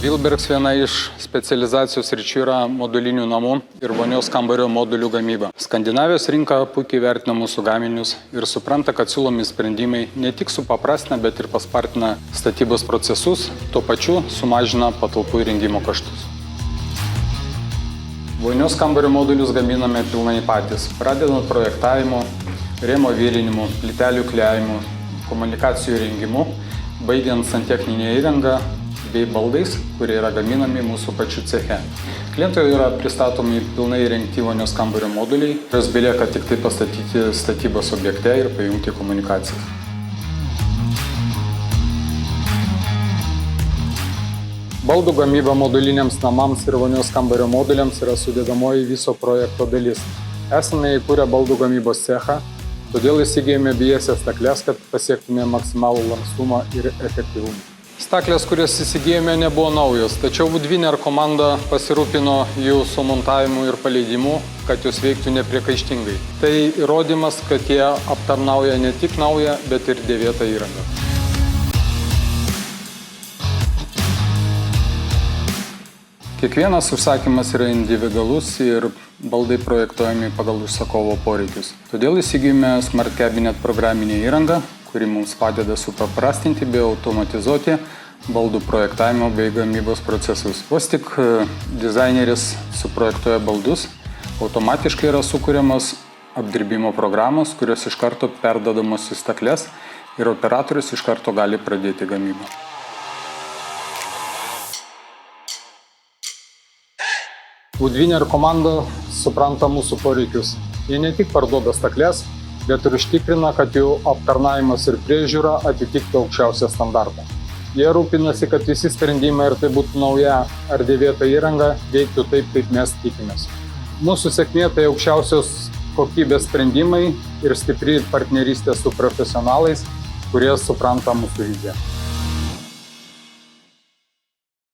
Vilbergs viena iš specializacijos sričių yra modulinių namų ir vonios kambario modulių gamyba. Skandinavijos rinka puikiai vertina mūsų gaminius ir supranta, kad siūlomi sprendimai ne tik supaprastina, bet ir paspartina statybos procesus, tuo pačiu sumažina patalpų įrengimo kaštus. Vonios kambario modulius gaminame pilnai patys, pradedant projektavimu, rėmo virinimu, plytelių klijavimu, komunikacijų įrengimu, baigiant santechninę įrangą bei baldais, kurie yra gaminami mūsų pačių ceche. Klientui yra pristatomi pilnai įrengti vonios kambario moduliai, kurios belieka tik tai pastatyti statybos objekte ir pajungti komunikacijas. Baldų gamyba moduliniams namams ir vonios kambario moduliams yra sudėdamoji viso projekto dalis. Esame įkūrę baldų gamybos cechą, todėl įsigijome biesias stakles, kad pasiektume maksimalų lankstumą ir efektyvumą. Staklės, kurias įsigijome, nebuvo naujos, tačiau Woodwinner komanda pasirūpino jų sumontavimu ir paleidimu, kad jos veiktų nepriekaištingai. Tai įrodymas, kad jie aptarnauja ne tik naują, bet ir dėvėtą įrangą. Kiekvienas užsakymas yra individualus ir baldai projektuojami pagal užsakovo poreikius. Todėl įsigijome Smart Cabinet programinę įrangą, kuri mums padeda supaprastinti bei automatizuoti baldų projektavimo bei gamybos procesus. Vos tik dizaineris suprojektuoja baldus, automatiškai yra sukuriamos apdirbimo programos, kurios iš karto perdodamos į stakles ir operatorius iš karto gali pradėti gamybą. Woodwinner komanda supranta mūsų poreikius. Jie ne tik parduoda stakles, bet ir užtikrina, kad jų aptarnavimas ir priežiūra atitiktų aukščiausią standartą. Jie rūpinasi, kad visi sprendimai, ar tai būtų nauja ar dėvėta įranga, veiktų taip, kaip mes tikimės. Mūsų sėkmė tai aukščiausios kokybės sprendimai ir stipri partnerystė su profesionalais, kurie supranta mūsų viziją.